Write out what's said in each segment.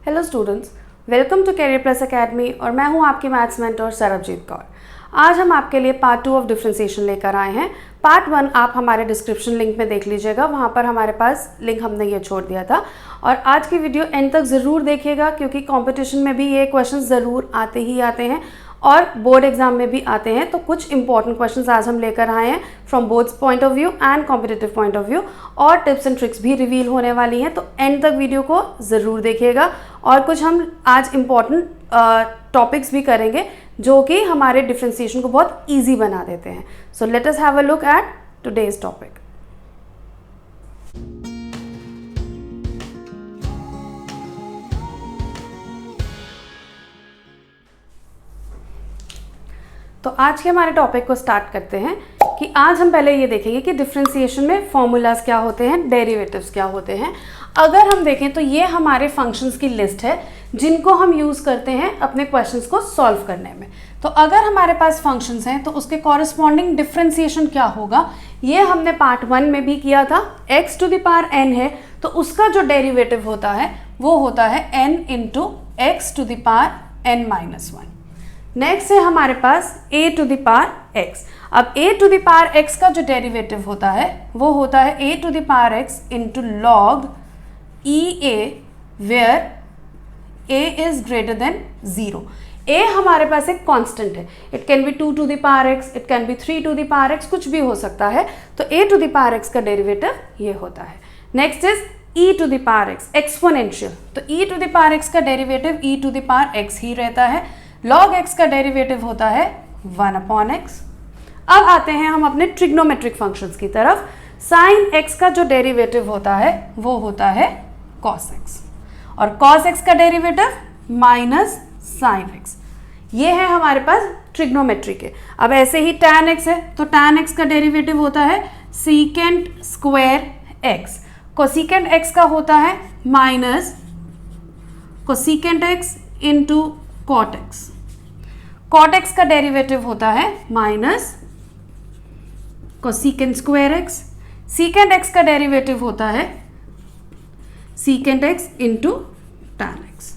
Hello students, welcome to Career Plus Academy और मैं हूं आपकी मैथ्स मेंटर सरबजीत कौर। आज हम आपके लिए पार्ट 2 ऑफ डिफरेंशिएशन लेकर आए हैं। पार्ट 1 आप हमारे डिस्क्रिप्शन लिंक में देख लीजिएगा, वहां पर हमारे पास लिंक हमने ये छोड़ दिया था। और आज की वीडियो एंड तक ज़रूर देखिएगा क्योंकि कंपटीशन में भी ये क्वेश्चन ज़रूर आते ही आते हैं और बोर्ड एग्जाम में भी आते हैं। तो कुछ इंपॉर्टेंट क्वेश्चंस आज हम लेकर आए हैं from both point of view and competitive point of view, और टिप्स एंड ट्रिक्स भी रिवील होने वाली हैं। तो एंड तक वीडियो को ज़रूर देखिएगा। और कुछ हम आज इंपॉर्टेंट टॉपिक्स भी करेंगे जो कि हमारे डिफरेंशिएशन को बहुत ईजी बना देते हैं। So let us have a look at today's topic. तो आज के हमारे टॉपिक को स्टार्ट करते हैं कि आज हम पहले ये देखेंगे कि डिफरेंशिएशन में फॉर्मूलाज क्या होते हैं, डेरिवेटिव्स क्या होते हैं। अगर हम देखें तो ये हमारे फंक्शंस की लिस्ट है जिनको हम यूज़ करते हैं अपने क्वेश्चंस को सॉल्व करने में। तो अगर हमारे पास फंक्शंस हैं तो उसके कॉरस्पॉन्डिंग डिफरेंशिएशन क्या होगा, ये हमने पार्ट 1 में भी किया था। x to the power n है तो उसका जो डेरिवेटिव होता है वो होता है n into x to the power n minus 1। Next है हमारे पास a to the power x। अब a to the power x का जो डेरिवेटिव होता है वो होता है a to the power x into log e a where a is greater than 0। a हमारे पास एक कांस्टेंट है, it can be 2 to the power x, it can be 3 to the power x, कुछ भी हो सकता है। तो a to the power x का डेरिवेटिव ये होता है। Next is e to the power x exponential. तो e to the power x का derivative e to the power x ही रहता है। log x का डेरिवेटिव होता है 1 अपॉन x। अब आते हैं हम अपने ट्रिग्नोमेट्रिक फंक्शंस की तरफ। साइन x का जो डेरिवेटिव होता है वो होता है cos x, और cos x का डेरिवेटिव माइनस साइन x। ये है हमारे पास ट्रिग्नोमेट्री के। अब ऐसे ही tan x है तो tan x का डेरिवेटिव होता है secant square x। Cosecant x का होता है minus cosecant x into cot x। Cot x का डेरिवेटिव होता है minus cosecant square x। Secant x का डेरिवेटिव होता है secant x into tan x।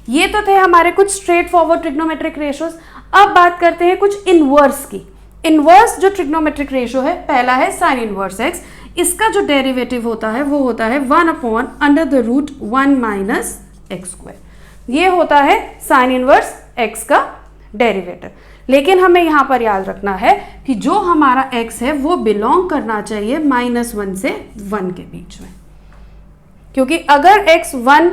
ये तो थे हमारे कुछ स्ट्रेट फॉरवर्ड ट्रिग्नोमेट्रिक रेशियोज। अब बात करते हैं कुछ इनवर्स की। इनवर्स जो ट्रिग्नोमेट्रिक रेशियो है, पहला है साइन इनवर्स x। इसका जो डेरिवेटिव होता है वो होता है 1 upon under the root 1 minus x square. ये होता है साइन इनवर्स x का डेरिवेटिव। लेकिन हमें यहाँ पर याद रखना है कि जो हमारा x है वो बिलोंग करना चाहिए -1 से 1 के बीच में, क्योंकि अगर x 1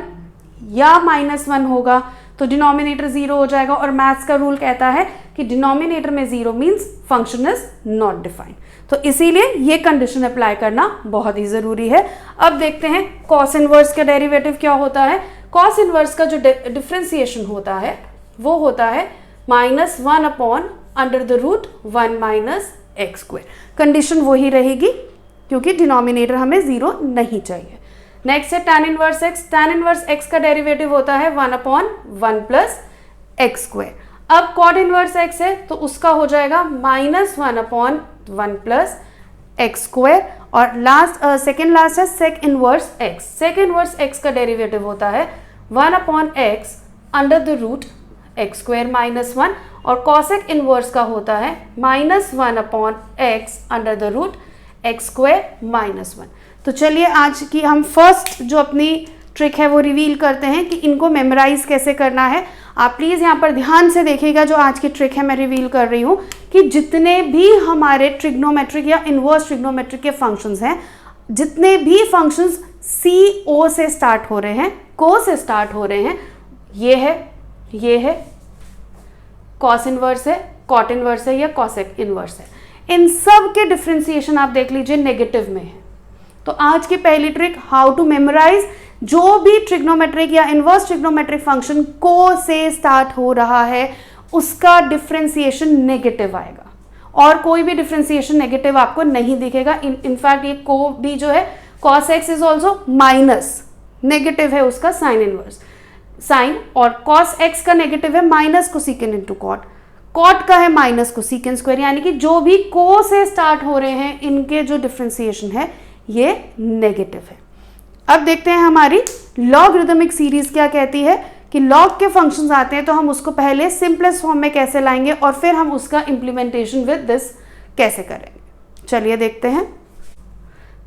या -1 होगा तो डिनोमिनेटर 0 हो जाएगा, और मैथ्स का रूल कहता है कि डिनोमिनेटर में 0 means function is not defined. तो इसीलिए ये कंडीशन अप्लाई करना बहुत ही ज़रूरी है। अब देखते हैं कॉस इनवर्स का डेरिवेटिव क्या होता है। कॉस इनवर्स का जो डिफरेंशिएशन होता है वो होता है -1 upon under the root 1 minus x square. Condition वही रहेगी क्योंकि डिनोमिनेटर हमें 0 नहीं चाहिए। नेक्स्ट है tan inverse x। tan inverse x का डेरिवेटिव होता है 1 अपॉन 1 प्लस एक्स स्क्वायर। अब cot इनवर्स x है तो उसका हो जाएगा -1 अपॉन 1 प्लस एक्स स्क्वायर। और लास्ट सेकेंड लास्ट है sec inverse x। Sec inverse x का डेरिवेटिव होता है 1 upon x under the root x square minus 1, और कॉसेक इनवर्स का होता है -1 upon x under the root x square minus 1। तो चलिए आज की हम फर्स्ट जो अपनी ट्रिक है वो रिवील करते हैं कि इनको मेमोराइज कैसे करना है। आप प्लीज़ यहाँ पर ध्यान से देखिएगा जो आज की ट्रिक है मैं रिवील कर रही हूँ कि जितने भी हमारे ट्रिग्नोमेट्रिक या इनवर्स ट्रिग्नोमेट्रिक के फंक्शंस हैं, जितने भी फंक्शंस CO से स्टार्ट हो रहे हैं, को से स्टार्ट हो रहे हैं, ये है कॉस इनवर्स है, कॉट इनवर्स है या कॉसेक इनवर्स है, इन सब के डिफरेंशिएशन आप देख लीजिए नेगेटिव में है। तो आज की पहली ट्रिक, हाउ टू मेमोराइज जो भी ट्रिग्नोमेट्रिक या इनवर्स ट्रिग्नोमेट्रिक फंक्शन को से स्टार्ट हो रहा है उसका डिफरेंशिएशन नेगेटिव आएगा, और कोई भी डिफरेंशिएशन नेगेटिव आपको नहीं दिखेगा। इनफैक्ट ये को भी जो है cos x is also minus, negative है उसका साइन इनवर्स साइन, और cos x का नेगेटिव है minus cosecant into cot, cot का है माइनस कोसिकेंट स्क्वायर। यानी कि जो भी को से स्टार्ट हो रहे हैं इनके जो डिफरेंशिएशन है ये नेगेटिव है। अब देखते हैं हमारी लॉगरिदमिक सीरीज क्या कहती है कि लॉग के फंक्शंस आते हैं तो हम उसको पहले सिंपलेस्ट फॉर्म में कैसे लाएंगे और फिर हम उसका इंप्लीमेंटेशन विद दिस कैसे करेंगे। चलिए देखते हैं।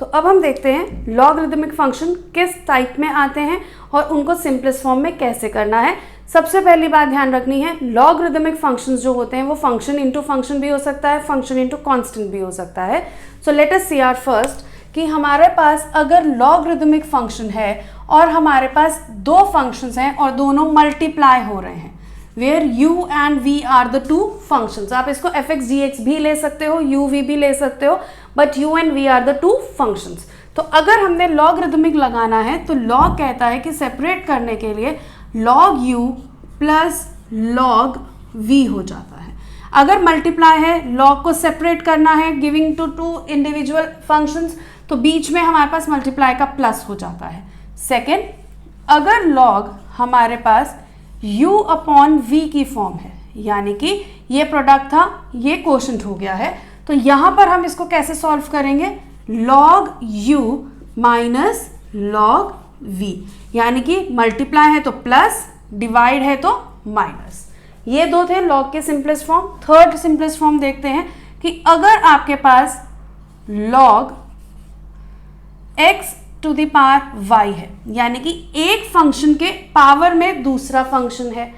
तो अब हम देखते हैं लॉगरिदमिक फंक्शन किस टाइप में आते हैं और उनको सिंपलेस्ट फॉर्म में कैसे करना है। सबसे पहली बात ध्यान रखनी है, लॉगरिदमिक फंक्शंस जो होते हैं वो फंक्शन इनटू फंक्शन भी हो सकता है, फंक्शन इनटू कांस्टेंट भी हो सकता है। So let us see our first कि हमारे पास अगर लॉगरिदमिक फंक्शन है और हमारे पास दो फंक्शंस हैं और दोनों मल्टीप्लाई हो रहे हैं, where u and v are the two functions. आप इसको fx gx भी ले सकते हो, uv भी ले सकते हो, but u and v are the two functions. तो अगर हमने लॉगरिदमिक लगाना है तो लॉग कहता है कि सेपरेट करने के लिए log u plus log v हो जाता है। अगर मल्टीप्लाई है, लॉग को सेपरेट करना है giving to two individual functions, तो बीच में हमारे पास मल्टीप्लाई का प्लस हो जाता है। सेकेंड, अगर लॉग हमारे पास u अपॉन v की फॉर्म है, यानी कि ये प्रोडक्ट था, ये कोशेंट हो गया है, तो यहाँ पर हम इसको कैसे सॉल्व करेंगे, log u minus log v, यानी कि मल्टीप्लाई है तो प्लस, डिवाइड है तो माइनस। ये दो थे लॉग के simplest form. Third simplest form देखते हैं कि अगर आपके पास log x to the power y है, यानी कि एक फंक्शन के पावर में दूसरा फंक्शन है,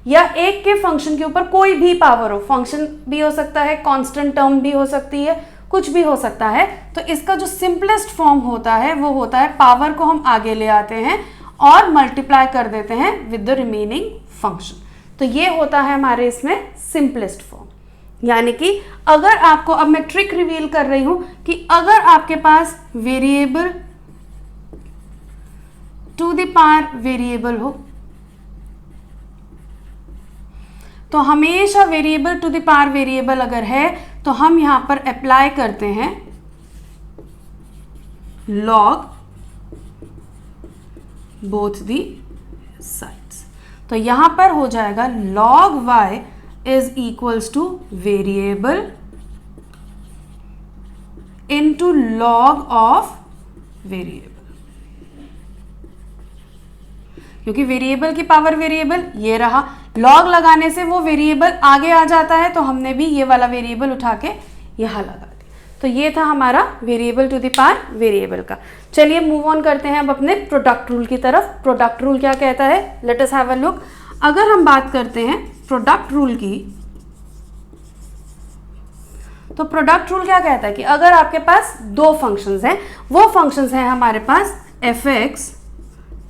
या एक के फंक्शन के ऊपर कोई भी पावर हो, फंक्शन भी हो सकता है, कांस्टेंट टर्म भी हो सकती है, कुछ भी हो सकता है, तो इसका जो सिंपलेस्ट फॉर्म होता है वो होता है पावर को हम आगे ले आते हैं और मल्टीप्लाई कर देते हैं विद द रिमेनिंग फंक्शन। तो ये होता है हमारे इसमें सिंपलेस्ट फॉर्म। यानी कि अगर आपको, अब मैं ट्रिक रिवील कर रही हूं कि अगर आपके पास variable to the power variable हो तो हमेशा variable to the power variable अगर है तो हम यहां पर अप्लाई करते हैं log बोथ दी साइड्स। तो यहां पर हो जाएगा log y is equals two variable into log of variable, क्योंकि वेरिएबल की पावर वेरिएबल ये रहा, लॉग लगाने से वो वेरिएबल आगे आ जाता है, तो हमने भी ये वाला वेरिएबल उठा के यहाँ लगा दिया। तो ये था हमारा variable to the power variable का। चलिए मूव ऑन करते हैं अब अपने प्रोडक्ट रूल की तरफ। प्रोडक्ट रूल क्या कहता है, let us have a look. अगर हम बात करते हैं प्रोडक्ट रूल की, तो प्रोडक्ट रूल क्या कहता है कि अगर आपके पास दो फंक्शंस हैं, वो फंक्शंस हैं हमारे पास fx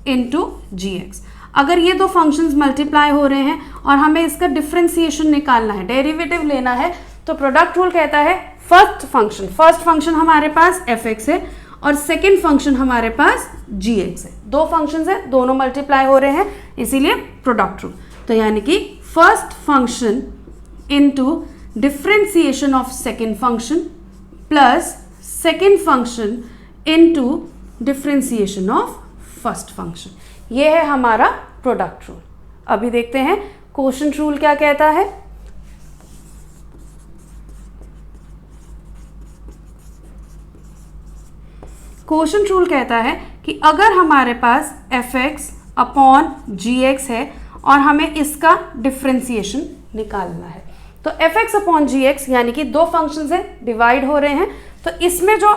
इंटू gx। अगर ये दो फंक्शंस मल्टीप्लाई हो रहे हैं और हमें इसका डिफरेंशिएशन निकालना है, डेरिवेटिव लेना है, तो प्रोडक्ट रूल कहता है फर्स्ट फंक्शन हमारे पास fx है और सेकंड फंक्शन हमारे पास gx है। दो फंक्शंस हैं, दोनों मल्टीप्लाई हो रहे हैं, इसीलिए प्रोडक्ट रूल। तो यानी कि first function into differentiation of second function plus second function into differentiation of first function, ये है हमारा प्रोडक्ट रूल। अभी देखते हैं कोशेंट रूल क्या कहता है। कोशेंट रूल कहता है कि अगर हमारे पास fx अपॉन gx है और हमें इसका डिफरेंशिएशन निकालना है, तो fx अपॉन gx यानी कि दो फंक्शंस हैं, डिवाइड हो रहे हैं, तो इसमें जो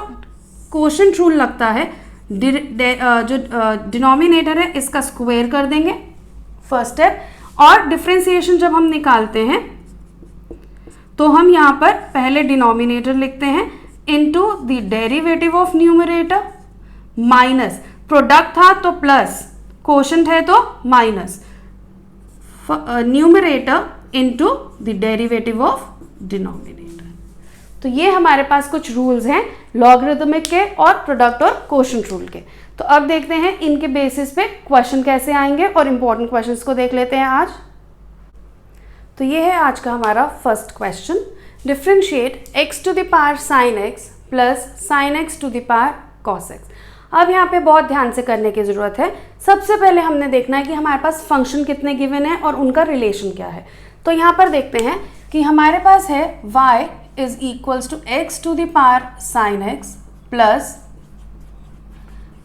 कोशेंट रूल लगता है, जो डिनोमिनेटर है इसका स्क्वायर कर देंगे, फर्स्ट स्टेप। और डिफरेंशिएशन जब हम निकालते हैं तो हम यहाँ पर पहले डिनोमिनेटर लिखते हैं into the derivative of numerator minus, product था तो प्लस, कोशेंट है तो minus, numerator into the derivative of denominator. तो ये हमारे पास कुछ रूल्स हैं लॉगरिदमिक के और प्रोडक्ट और कोशेंट रूल के। तो अब देखते हैं इनके बेसिस पे क्वेश्चन कैसे आएंगे और इंपॉर्टेंट क्वेश्चंस को देख लेते हैं आज। तो ये है आज का हमारा first question, differentiate x to the power sine x plus sine x to the power cos x। अब यहाँ पे बहुत ध्यान से करने की ज़रूरत है। सबसे पहले हमने देखना है कि हमारे पास फंक्शन कितने गिवन है और उनका रिलेशन क्या है। तो यहाँ पर देखते हैं कि हमारे पास है y is equals to x to the power sine x plus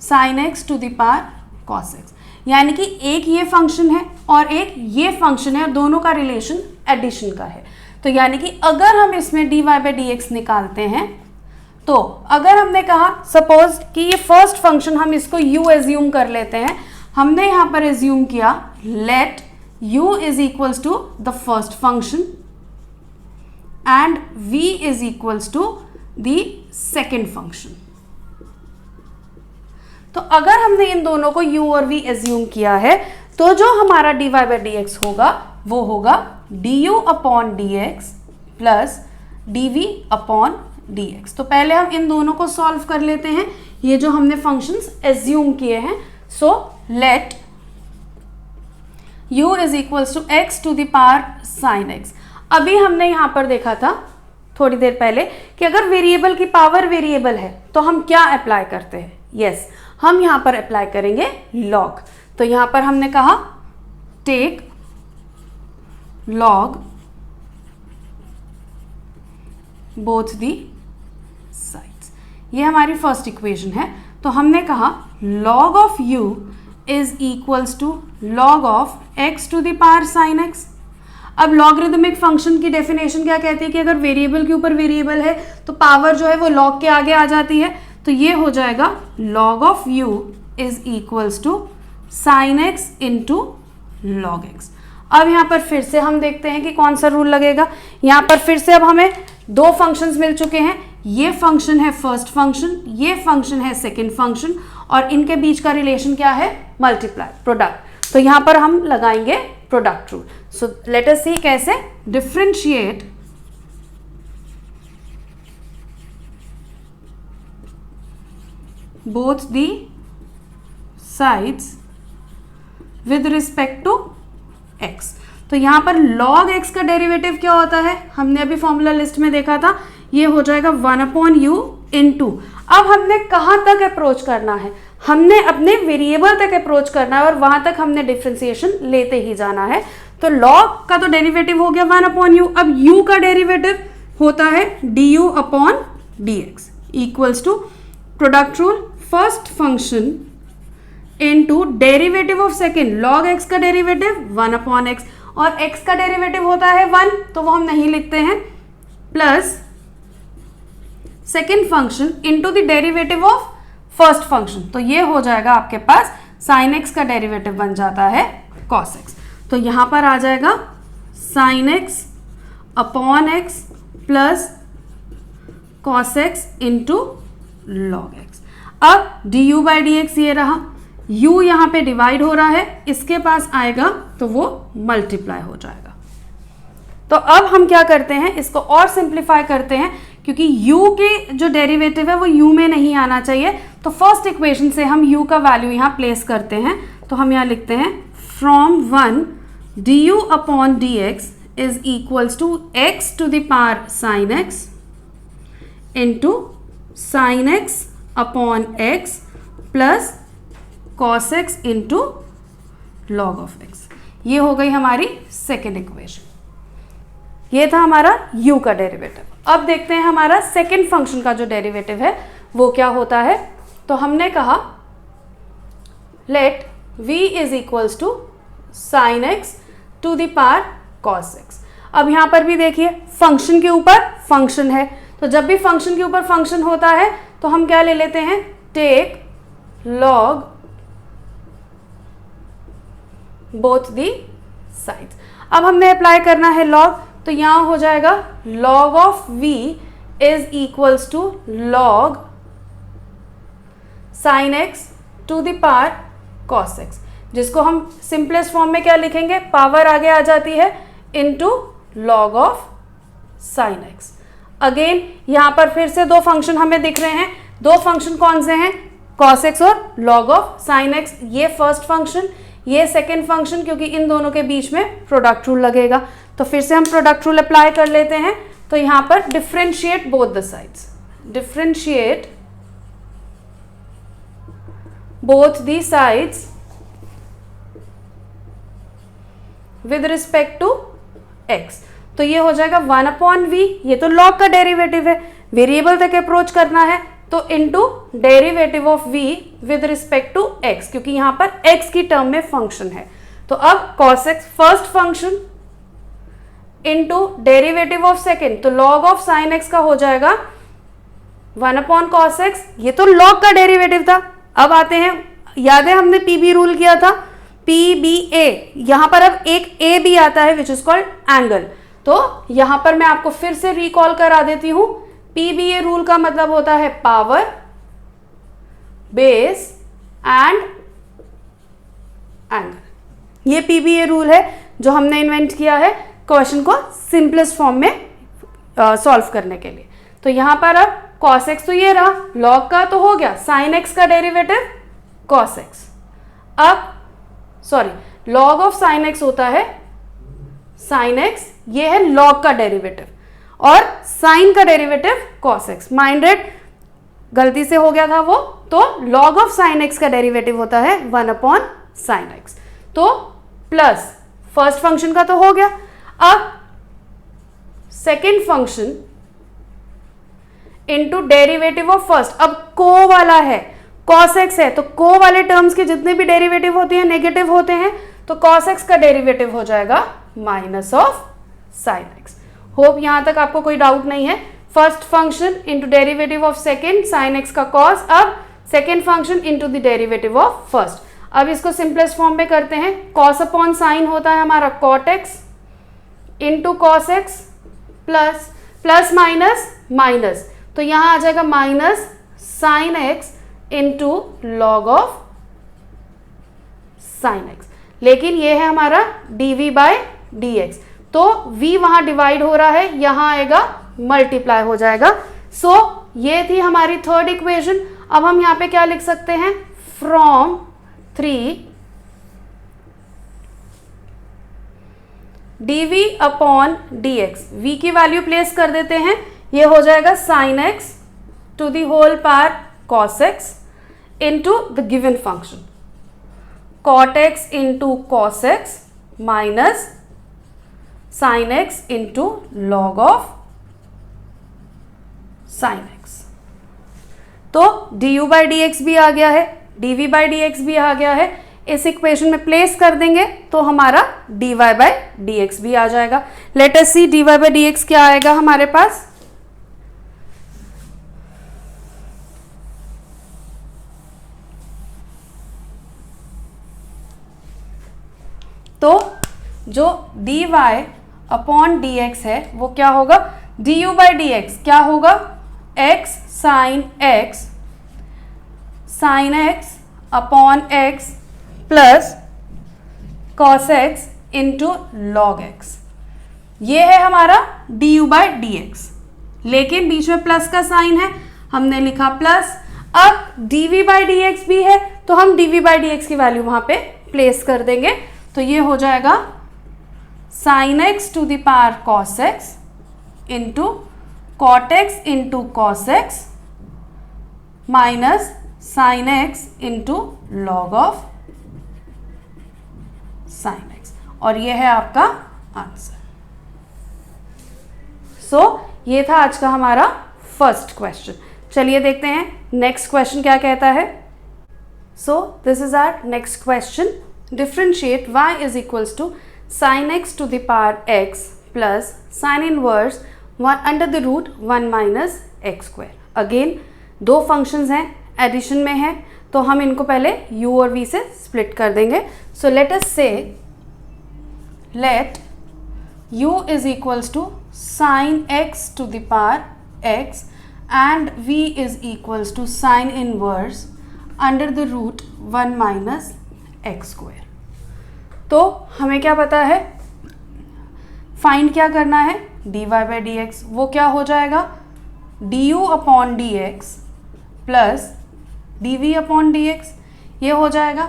sine x to the power cos x, यानी कि एक ये फंक्शन है और एक ये फंक्शन है, दोनों का रिलेशन एडिशन का है। तो यानी कि अगर हम इसमें dy बाई डी एक्स निकालते हैं, तो अगर हमने कहा सपोज कि ये फर्स्ट फंक्शन, हम इसको u एज्यूम कर लेते हैं, हमने यहाँ पर एज्यूम किया let u is equals to the first function and v is equals to the second function. तो अगर हमने इन दोनों को u और v एज्यूम किया है, तो जो हमारा dy बाई डी एक्स होगा वो होगा du upon d x plus dv upon dx। तो पहले हम इन दोनों को सॉल्व कर लेते हैं, ये जो हमने फंक्शंस एज्यूम किए हैं। So let u is equals to x to the power sine x। अभी हमने यहां पर देखा था थोड़ी देर पहले कि अगर वेरिएबल की पावर वेरिएबल है तो हम क्या अप्लाई करते हैं। यस, हम यहां पर अप्लाई करेंगे log। तो यहां पर हमने कहा take log both the sides, ये हमारी फर्स्ट इक्वेशन है। तो हमने कहा log of u is equals to log of x to the power sine x। अब लॉगरिदमिक फंक्शन की डेफिनेशन क्या कहती है कि अगर वेरिएबल के ऊपर वेरिएबल है तो पावर जो है वो log के आगे आ जाती है। तो ये हो जाएगा log of u is equals to sine x into log x. अब यहाँ पर फिर से हम देखते हैं कि कौन सा रूल लगेगा। यहाँ पर फिर से अब हमें दो फंक्शंस मिल चुके हैं, ये फंक्शन है फर्स्ट फंक्शन, ये फंक्शन है सेकंड फंक्शन, और इनके बीच का रिलेशन क्या है, मल्टीप्लाई, प्रोडक्ट। तो यहाँ पर हम लगाएंगे product rule. So let us see कैसे, differentiate both the sides with respect to x। तो यहाँ पर log x का डेरिवेटिव क्या होता है, हमने अभी फॉर्मूला लिस्ट में देखा था, ये हो जाएगा 1/u इंटू। अब हमने कहाँ तक अप्रोच करना है, हमने अपने वेरिएबल तक अप्रोच करना है और वहां तक हमने डिफ्रेंसिएशन लेते ही जाना है। तो log का तो डेरिवेटिव हो गया 1/u। अब u का डेरिवेटिव होता है du upon dx equals to product rule, first function into derivative of second, log x का डेरिवेटिव 1/x, और x का डेरिवेटिव होता है 1, तो वो हम नहीं लिखते हैं, plus second function into the derivative of first function. तो ये हो जाएगा आपके पास साइन x का डेरिवेटिव बन जाता है cos x। तो यहां पर आ जाएगा sine x upon x plus cos x into log x। अब du बाई डी एक्स ये रहा, u यहाँ पे डिवाइड हो रहा है, इसके पास आएगा तो वो मल्टीप्लाई हो जाएगा। तो अब हम क्या करते हैं, इसको और सिंप्लीफाई करते हैं, क्योंकि u के जो डेरिवेटिव है वो u में नहीं आना चाहिए। तो फर्स्ट इक्वेशन से हम u का वैल्यू यहाँ प्लेस करते हैं। तो हम यहाँ लिखते हैं from 1 du upon d x is equals to x to the power sine x into sine x upon x plus cos x into log of x। ये हो गई हमारी सेकेंड इक्वेशन। ये था हमारा u का डेरिवेटिव। अब देखते हैं हमारा सेकेंड फंक्शन का जो डेरिवेटिव है वो क्या होता है। तो हमने कहा let v is equals to sine x to the power cos x। अब यहां पर भी देखिए फंक्शन के ऊपर फंक्शन है, तो जब भी फंक्शन के ऊपर फंक्शन होता है तो हम क्या ले लेते हैं, take log both the sides. अब हमने अप्लाई करना है log, तो यहां हो जाएगा log of v is equals to log sine x to the power cos x, जिसको हम सिंपलेस्ट फॉर्म में क्या लिखेंगे, पावर आगे आ जाती है into log of sine x। Again यहां पर फिर से दो फंक्शन हमें दिख रहे हैं। दो फंक्शन कौन से हैं, cos x और log ऑफ साइन x। ये फर्स्ट फंक्शन, ये सेकेंड फंक्शन, क्योंकि इन दोनों के बीच में प्रोडक्ट रूल लगेगा। तो फिर से हम प्रोडक्ट रूल अप्लाई कर लेते हैं। तो यहां पर differentiate both the sides, differentiate both the sides with respect to x। तो ये हो जाएगा 1/v, ये तो log का डेरिवेटिव है, वेरिएबल तक अप्रोच करना है, तो into derivative of v with respect to x, क्योंकि यहां पर x की टर्म में फंक्शन है। तो अब cos x first function into derivative of second, तो log ऑफ sin x का हो जाएगा 1/cos x, ये तो log का डेरिवेटिव था। अब आते हैं, याद है हमने PB रूल किया था, PBA, यहां पर अब एक A भी आता है विच इज कॉल्ड एंगल। तो यहां पर मैं आपको फिर से रिकॉल करा देती हूं, PBA रूल का मतलब होता है पावर, बेस एंड एंगल। ये PBA रूल है जो हमने इन्वेंट किया है क्वेश्चन को सिंपलेस्ट फॉर्म में सॉल्व करने के लिए। तो यहां पर अब cos x तो ये रहा, log का तो हो गया, sin x का डेरिवेटिव cos x। अब sorry, log of sin x होता है sin x, ये है log का डेरिवेटिव, और sin का derivative cos x। Mind rate गलती से हो गया था वो, तो log ऑफ sin x का डेरिवेटिव होता है 1/sin x। तो प्लस फर्स्ट फंक्शन का तो हो गया, अब second function into derivative of first. अब को वाला है, cos x है, तो को वाले टर्म्स के जितने भी डेरिवेटिव होते हैं नेगेटिव होते हैं, तो cos x का डेरिवेटिव हो जाएगा minus of sin x। Hope यहां तक आपको कोई डाउट नहीं है। First function into derivative of second, sin x का cos, अब second function into the derivative of first. अब इसको सिंपलेस्ट फॉर्म में करते हैं, cos अपॉन साइन होता है हमारा cot x into cos x, plus plus minus minus, तो यहां आ जाएगा minus sin x into log of sine x. लेकिन ये है हमारा dv बाय dx, तो v वहां डिवाइड हो रहा है, यहां आएगा मल्टीप्लाई हो जाएगा। सो ये थी हमारी थर्ड इक्वेशन। अब हम यहां पे क्या लिख सकते हैं, from 3 dv upon dx, v की वैल्यू प्लेस कर देते हैं, ये हो जाएगा sin x to the whole power cos x into the given function cot x into cos x minus sin x into log of sin x। तो du by dx भी आ गया है, dv by dx भी आ गया है, इस equation में place कर देंगे तो हमारा dy by dx भी आ जाएगा। Let us see dy by dx क्या आएगा हमारे पास। तो जो dy अपॉन dx है वो क्या होगा, du by dx क्या होगा, x sin x upon x plus cos x into log x। ये है हमारा du by dx, लेकिन बीच में प्लस का साइन है, हमने लिखा प्लस। अब dv by dx भी है, तो हम dv by dx की वैल्यू वहां पे प्लेस कर देंगे, तो ये हो जाएगा sin x to the power cos x into cot x into cos x minus sin x into log of sin x, और ये है आपका आंसर। सो ये था आज का हमारा फर्स्ट क्वेश्चन। चलिए देखते हैं नेक्स्ट क्वेश्चन क्या कहता है। So this is our next question, differentiate y is equals to sin x to the power x plus sin inverse 1 under the root 1 minus x square। Again दो functions हैं, addition में है, तो हम इनको पहले u और v से स्प्लिट कर देंगे। सो लेट अस से late u is equals to sin x to the power x and v is equals to sin inverse under the root 1 minus x square। तो हमें क्या पता है, फाइंड क्या करना है, dy by dx, वो क्या हो जाएगा du upon dx plus dv upon dx, ये हो जाएगा।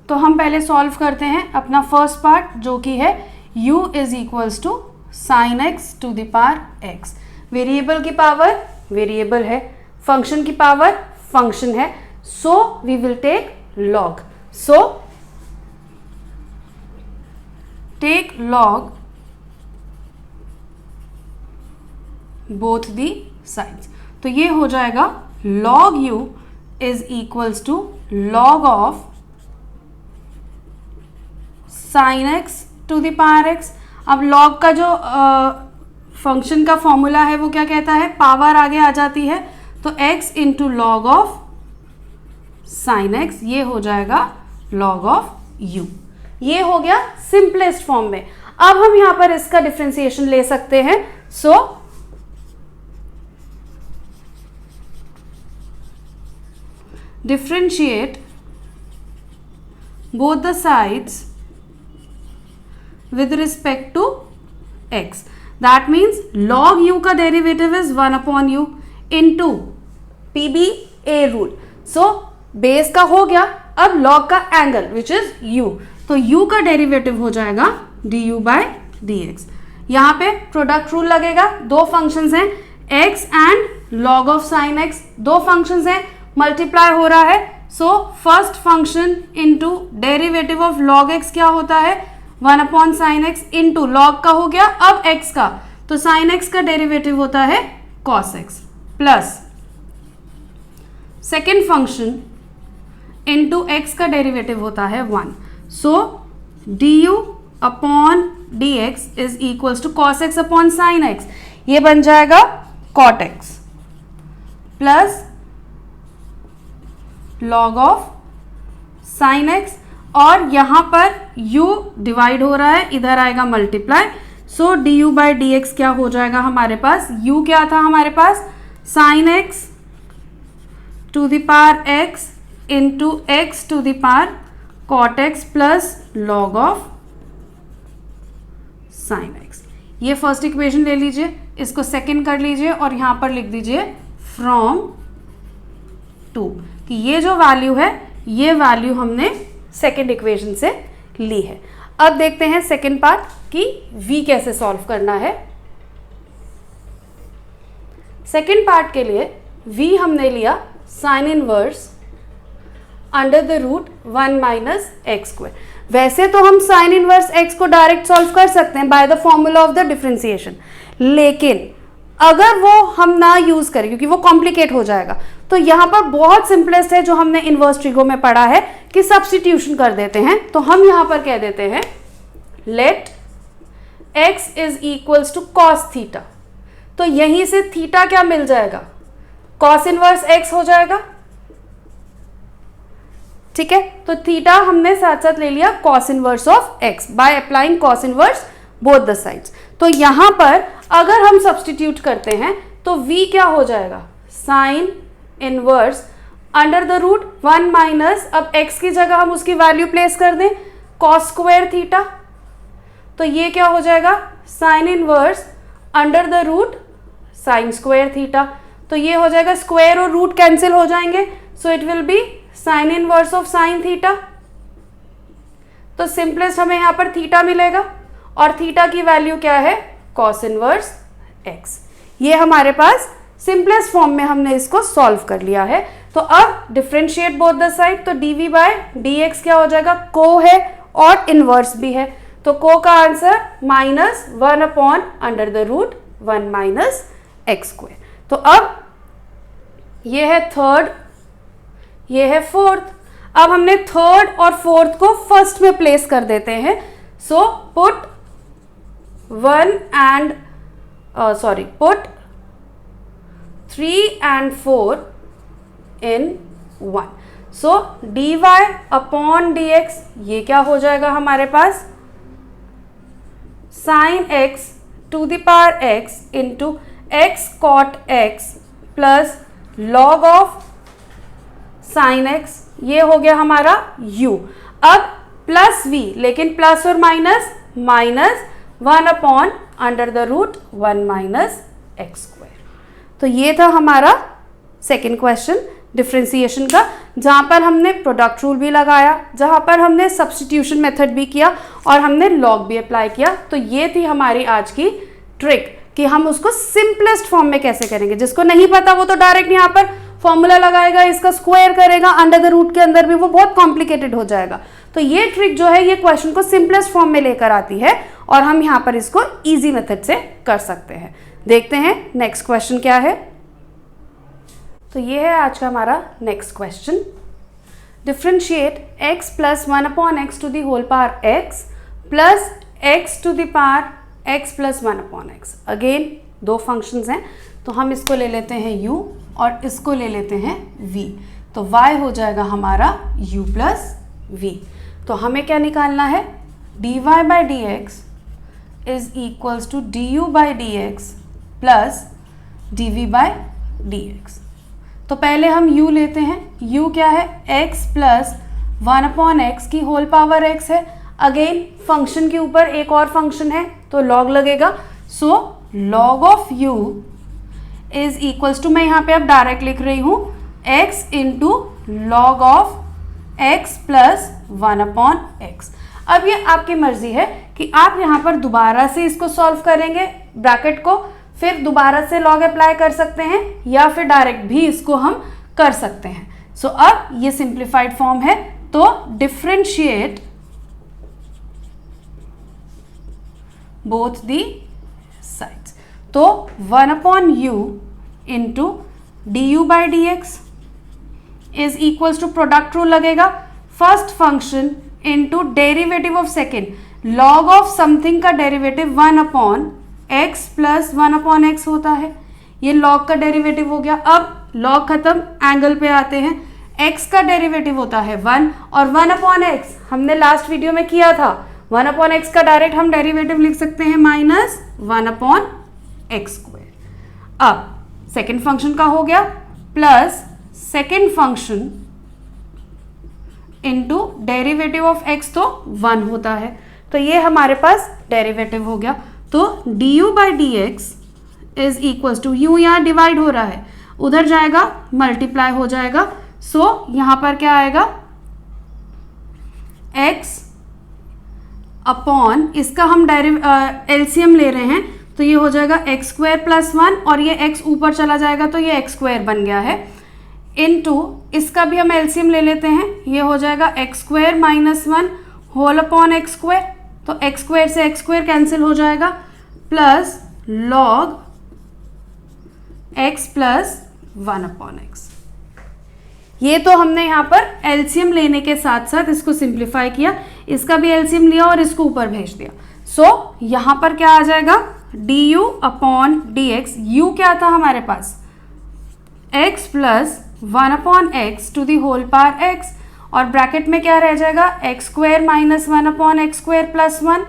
तो हम पहले सॉल्व करते हैं अपना फर्स्ट पार्ट जो कि है u is equals to sine x to the power x। Variable की पावर वेरिएबल है, फंक्शन की पावर फंक्शन है, so we will take log। So take log both the sides, तो ये हो जाएगा log u is equals to log of sin x to the power x। अब log का जो फंक्शन का फॉर्मूला है वो क्या कहता है, पावर आगे आ जाती है तो x into log of sine x, ये हो जाएगा log ऑफ u। ये हो गया सिंपलेस्ट फॉर्म में। अब हम यहां पर इसका डिफरेंशिएशन ले सकते हैं। सो differentiate both the sides with respect to x, that means log u का derivative is 1 upon you into PBA rule. So base का हो गया, अब log का एंगल विच इज u, तो u का डेरिवेटिव हो जाएगा du बाय dx। यहाँ पे प्रोडक्ट रूल लगेगा, दो फंक्शंस हैं x and log of sine x, दो फंक्शंस हैं, मल्टीप्लाई हो रहा है। So first function into derivative of log x क्या होता है, 1 upon sine x into log का हो गया अब x का, तो साइन x का डेरिवेटिव होता है cos x plus second function into x का डेरिवेटिव होता है 1। So du upon dx is equals to cos x upon sine x, ये बन जाएगा cot x plus log of sine x, और यहां पर u डिवाइड हो रहा है, इधर आएगा multiply. So du by D X क्या हो जाएगा हमारे पास, u क्या था हमारे पास, sine x to the power x into x to the power cot x plus log of sine x। ये फर्स्ट इक्वेशन ले लीजिए, इसको सेकेंड कर लीजिए और यहां पर लिख दीजिए फ्रॉम 2 कि ये जो वैल्यू है ये वैल्यू हमने सेकेंड इक्वेशन से ली है। अब देखते हैं सेकेंड पार्ट कि v कैसे सॉल्व करना है। सेकेंड पार्ट के लिए v हमने लिया sine inverse under the root 1 minus x square. वैसे तो हम साइन इनवर्स x को डायरेक्ट सॉल्व कर सकते हैं by the formula of the differentiation, लेकिन अगर वो हम ना यूज करें क्योंकि वो कॉम्प्लिकेट हो जाएगा, तो यहां पर बहुत सिंपलेस्ट है जो हमने इनवर्स ट्रिगो में पढ़ा है कि सब्स्टिट्यूशन कर देते हैं। तो हम यहां पर कह देते हैं let x is equals to cos theta, तो यहीं से थीटा क्या मिल जाएगा, कॉस इनवर्स x हो जाएगा। ठीक है, तो थीटा हमने साथ साथ ले लिया cos inverse of x by applying cos inverse both the sides. तो यहां पर अगर हम सब्स्टिट्यूट करते हैं तो v क्या हो जाएगा, sine inverse under the root 1 minus, अब x की जगह हम उसकी वैल्यू प्लेस कर दें कॉस स्क्वायर थीटा, तो ये क्या हो जाएगा sine inverse under the root sine square theta, तो ये हो जाएगा स्क्वायर और रूट कैंसिल हो जाएंगे, so it will be sine inverse of sine theta. तो सिंपलेस्ट हमें यहाँ पर थीटा मिलेगा और थीटा की वैल्यू क्या है, कॉस इनवर्स x। ये हमारे पास सिंपलेस्ट फॉर्म में हमने इसको सॉल्व कर लिया है। तो अब डिफरेंशिएट बोथ द साइड, तो dv बाय dx क्या हो जाएगा, को है और इनवर्स भी है, तो को का answer minus 1 upon under the root 1 minus x square. तो अब ये है थर्ड, ये है फोर्थ। अब हमने थर्ड और फोर्थ को फर्स्ट में प्लेस कर देते हैं। So put 3 and 4 in 1. So dy upon dx ये क्या हो जाएगा हमारे पास, sine x to the power x into X cot x plus log of sine x, ये हो गया हमारा u। अब प्लस v, लेकिन प्लस और minus, minus 1 upon under the root 1 minus x square. तो ये था हमारा सेकेंड क्वेश्चन डिफरेंशिएशन का, जहाँ पर हमने प्रोडक्ट रूल भी लगाया, जहाँ पर हमने सब्स्टिट्यूशन मेथड भी किया और हमने लॉग भी अप्लाई किया। तो ये थी हमारी आज की ट्रिक कि हम उसको सिंपलेस्ट फॉर्म में कैसे करेंगे। जिसको नहीं पता वो तो डायरेक्ट यहाँ पर फॉर्मूला लगाएगा, इसका स्क्वायर करेगा अंडर द रूट के अंदर भी, वो बहुत कॉम्प्लिकेटेड हो जाएगा। तो ये ट्रिक जो है ये क्वेश्चन को सिंपलेस्ट फॉर्म में लेकर आती है और हम यहाँ पर इसको इजी मेथड से कर सकते हैं। देखते हैं नेक्स्ट क्वेश्चन क्या है। तो तो ये है आज का हमारा next question. Differentiate x plus 1/x to the whole power x plus x to the power x plus 1/x। Again दो फंक्शंस हैं, तो हम इसको ले लेते हैं u और इसको ले लेते हैं v। तो y हो जाएगा हमारा u प्लस v। तो हमें क्या निकालना है, dy by D x is equals to d u by D x plus d v by D x. तो पहले हम u लेते हैं, u क्या है, x प्लस 1/x की होल पावर x है। अगेन फंक्शन के ऊपर एक और फंक्शन है तो log लगेगा, सो log of u is equals to, मैं यहाँ पे अब डायरेक्ट लिख रही हूँ, x into log of x plus 1/x। अब ये आपकी मर्जी है कि आप यहाँ पर दोबारा से इसको सॉल्व करेंगे ब्रैकेट को, फिर दोबारा से लॉग अप्लाई कर सकते हैं या फिर डायरेक्ट भी इसको हम कर सकते हैं। सो अब ये सिंप्लीफाइड फॉर्म है, तो डिफ्रेंशिएट बोथ दी साइड्स। तो 1/u into d u by D x is equals to product rule लगेगा, first function into derivative of second, log of something का डेरिवेटिव 1/x प्लस 1/x होता है। ये log का derivative हो गया। अब लॉग खत्म, एंगल पे आते हैं। x का डेरिवेटिव होता है 1 और 1/x हमने लास्ट वीडियो में किया था। 1/x का डायरेक्ट हम डेरिवेटिव लिख सकते हैं माइनस 1/x²। अब सेकेंड फंक्शन का हो गया plus second function into derivative of x तो 1 होता है, तो ये हमारे पास डेरिवेटिव हो गया। तो d u by D x is equals to, u यहाँ डिवाइड हो रहा है, उधर जाएगा मल्टीप्लाई हो जाएगा। सो यहाँ पर क्या आएगा, x अपॉन, इसका हम एलसीएम ले रहे हैं तो ये हो जाएगा x² प्लस 1 और ये x ऊपर चला जाएगा तो ये x² बन गया है, इनटू इसका भी हम एलसीएम ले लेते हैं, ये हो जाएगा x² minus 1 whole upon x²। तो x² से x² कैंसिल हो जाएगा, plus log x plus 1/x। ये तो हमने यहाँ पर एलसीएम लेने के साथ साथ इसको सिंप्लीफाई किया, इसका भी एलसीएम लिया और इसको ऊपर भेज दिया। सो यहाँ पर क्या आ जाएगा, d u upon d x, u क्या था हमारे पास, x plus 1/x to the whole power x, और ब्रैकेट में क्या रह जाएगा, x² minus 1/x² plus 1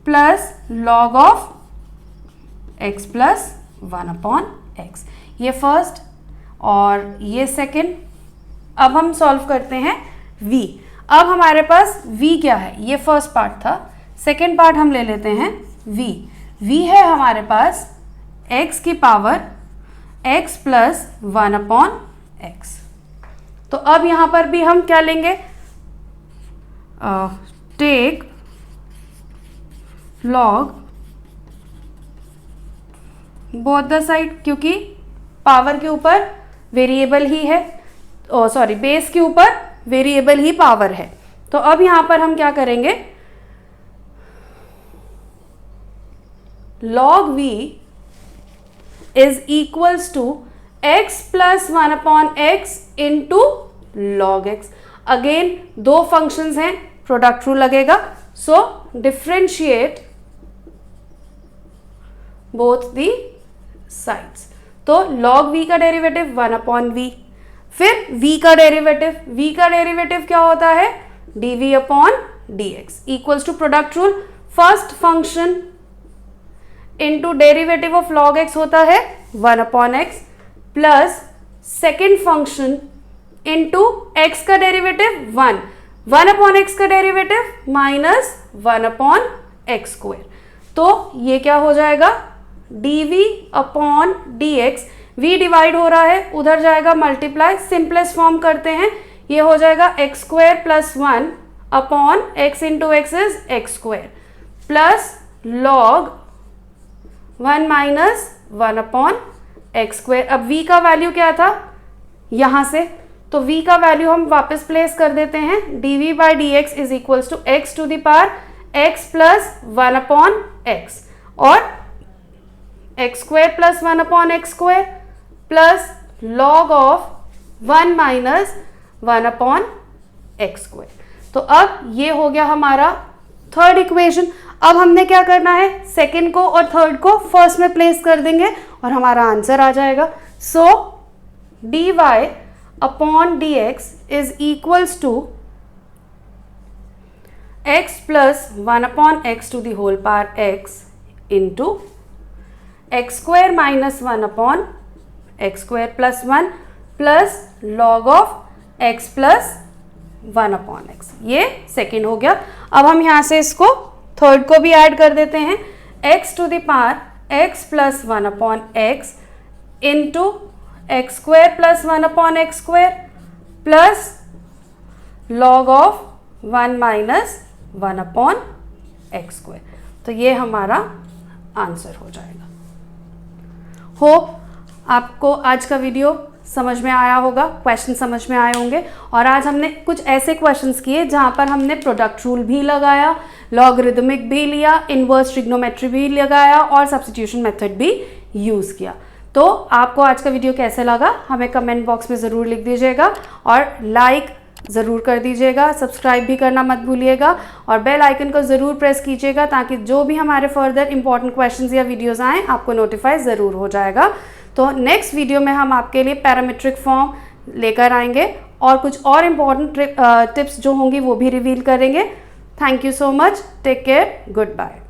plus log of x plus 1/x। ये फर्स्ट और ये सेकेंड। अब हम सॉल्व करते हैं v। अब हमारे पास v क्या है, ये फर्स्ट पार्ट था, सेकेंड पार्ट हम ले लेते हैं v। v है हमारे पास x की पावर x प्लस 1/x। तो अब यहाँ पर भी हम क्या लेंगे, take log both the side, क्योंकि पावर के ऊपर वेरिएबल ही है, सॉरी बेस के ऊपर वेरिएबल ही पावर है। तो अब यहाँ पर हम क्या करेंगे, log v is equals to x plus 1/x into log x। Again दो फंक्शंस हैं, प्रोडक्ट रूल लगेगा, so differentiate both the sides. तो log v का डेरिवेटिव 1/v, फिर v का डेरिवेटिव क्या होता है, dv upon dx equals to product rule, first function into derivative of log x होता है 1/x plus second function into x का डेरिवेटिव 1/x का डेरिवेटिव माइनस 1/x²। तो ये क्या हो जाएगा, dv upon dx, v divide हो रहा है, उधर जाएगा मल्टीप्लाई, सिंपलेस्ट फॉर्म करते हैं, ये हो जाएगा x² plus 1 upon x into x is x² plus log 1 minus 1/x²। अब v का वैल्यू क्या था यहाँ से, तो v का वैल्यू हम वापस प्लेस कर देते हैं, dv by D x is equals to x to the power x plus 1/x और x² plus 1/x² plus log of 1 minus 1 upon x square. तो अब ये हो गया हमारा थर्ड इक्वेशन। अब हमने क्या करना है, सेकेंड को और थर्ड को फर्स्ट में प्लेस कर देंगे और हमारा आंसर आ जाएगा। So dy upon dx is equals to x plus 1 upon x to the whole power x into x square minus 1 upon x square plus 1 plus log of x plus 1 upon x. ये second हो गया। अब हम यहाँ से इसको third को भी ऐड कर देते हैं, x to the power x plus 1 upon x into x square plus 1 upon x square plus log of 1 minus 1 upon x square. तो ये हमारा आंसर हो जाएगा। होप आपको आज का वीडियो समझ में आया होगा, क्वेश्चन समझ में आए होंगे। और आज हमने कुछ ऐसे क्वेश्चंस किए जहाँ पर हमने प्रोडक्ट रूल भी लगाया, लॉगरिदमिक भी लिया, इनवर्स ट्रिग्नोमेट्री भी लगाया और सब्स्टिट्यूशन मेथड भी यूज़ किया। तो आपको आज का वीडियो कैसे लगा हमें कमेंट बॉक्स में ज़रूर लिख दीजिएगा और लाइक ज़रूर कर दीजिएगा, सब्सक्राइब भी करना मत भूलिएगा और बेल आइकन को ज़रूर प्रेस कीजिएगा ताकि जो भी हमारे फर्दर इंपॉर्टेंट क्वेश्चंस या वीडियोस आएँ आपको नोटिफाई ज़रूर हो जाएगा। तो नेक्स्ट वीडियो में हम आपके लिए पैरामीट्रिक फॉर्म लेकर आएंगे और कुछ और इम्पॉर्टेंट टिप्स जो होंगी वो भी रिवील करेंगे। Thank you so much, take care, good bye.